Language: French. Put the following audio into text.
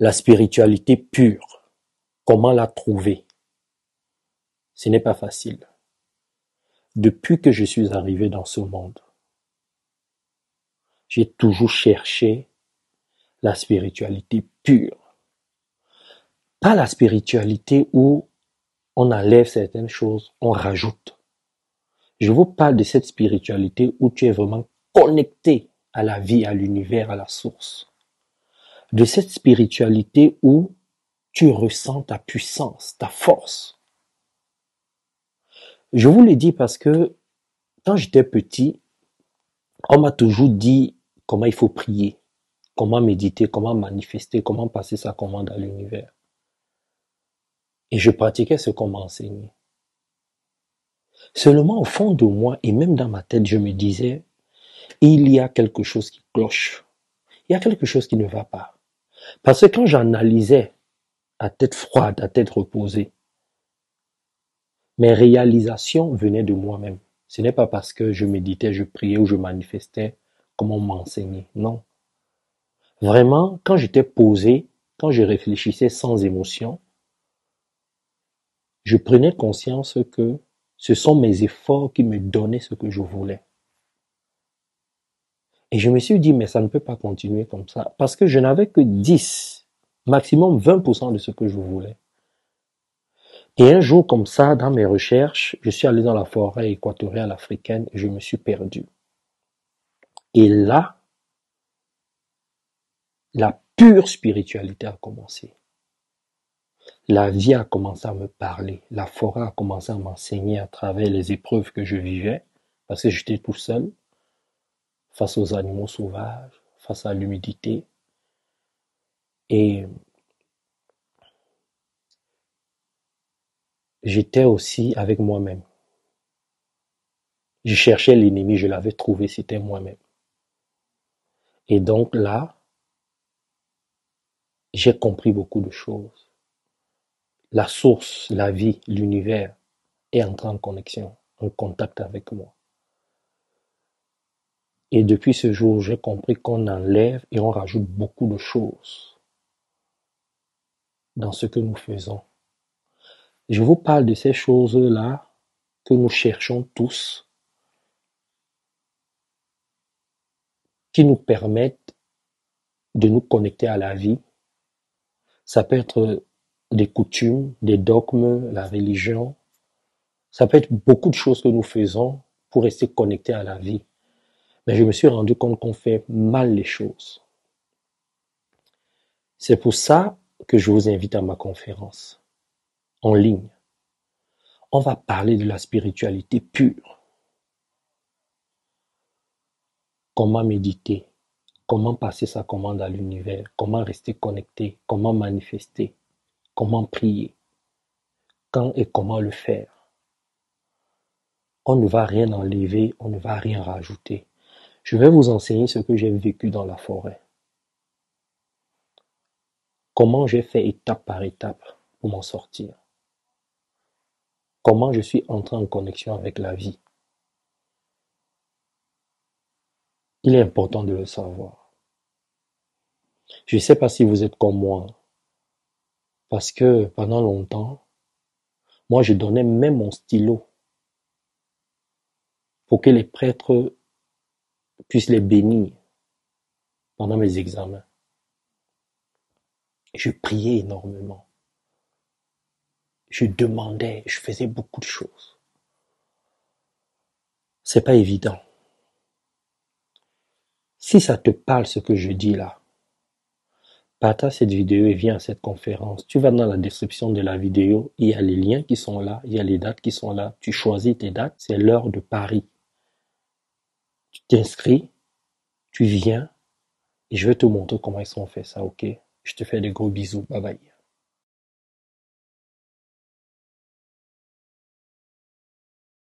La spiritualité pure, comment la trouver? Ce n'est pas facile. Depuis que je suis arrivé dans ce monde, j'ai toujours cherché la spiritualité pure. Pas la spiritualité où on enlève certaines choses, on rajoute. Je vous parle de cette spiritualité où tu es vraiment connecté à la vie, à l'univers, à la source. De cette spiritualité où tu ressens ta puissance, ta force. Je vous le dis parce que quand j'étais petit, on m'a toujours dit comment il faut prier, comment méditer, comment manifester, comment passer sa commande à l'univers. Et je pratiquais ce qu'on m'a enseigné. Seulement au fond de moi et même dans ma tête, je me disais, il y a quelque chose qui cloche. Il y a quelque chose qui ne va pas. Parce que quand j'analysais à tête froide, à tête reposée, mes réalisations venaient de moi-même. Ce n'est pas parce que je méditais, je priais ou je manifestais comme on m'a enseigné. Non. Vraiment, quand j'étais posé, quand je réfléchissais sans émotion, je prenais conscience que ce sont mes efforts qui me donnaient ce que je voulais. Et je me suis dit, mais ça ne peut pas continuer comme ça, parce que je n'avais que 10, maximum 20% de ce que je voulais. Et un jour comme ça, dans mes recherches, je suis allé dans la forêt équatoriale africaine et je me suis perdu. Et là, la pure spiritualité a commencé. La vie a commencé à me parler. La forêt a commencé à m'enseigner à travers les épreuves que je vivais, parce que j'étais tout seul, face aux animaux sauvages, face à l'humidité. Et j'étais aussi avec moi-même. Je cherchais l'ennemi, je l'avais trouvé, c'était moi-même. Et donc là, j'ai compris beaucoup de choses. La source, la vie, l'univers est entré en connexion, en contact avec moi. Et depuis ce jour, j'ai compris qu'on enlève et on rajoute beaucoup de choses dans ce que nous faisons. Je vous parle de ces choses-là que nous cherchons tous, qui nous permettent de nous connecter à la vie. Ça peut être des coutumes, des dogmes, la religion. Ça peut être beaucoup de choses que nous faisons pour rester connectés à la vie. Mais je me suis rendu compte qu'on fait mal les choses. C'est pour ça que je vous invite à ma conférence en ligne. On va parler de la spiritualité pure. Comment méditer, comment passer sa commande à l'univers, comment rester connecté, comment manifester, comment prier, quand et comment le faire. On ne va rien enlever, on ne va rien rajouter. Je vais vous enseigner ce que j'ai vécu dans la forêt. Comment j'ai fait étape par étape pour m'en sortir. Comment je suis entré en connexion avec la vie. Il est important de le savoir. Je ne sais pas si vous êtes comme moi, parce que pendant longtemps, moi je donnais même mon stylo pour que les prêtres puissent les bénir pendant mes examens. Je priais énormément. Je demandais, je faisais beaucoup de choses. C'est pas évident. Si ça te parle ce que je dis là, partage cette vidéo et viens à cette conférence. Tu vas dans la description de la vidéo, il y a les liens qui sont là, il y a les dates qui sont là. Tu choisis tes dates, c'est l'heure de Paris. Tu t'inscris, tu viens et je vais te montrer comment est-ce qu'on fait ça, ok? Je te fais des gros bisous, bye bye.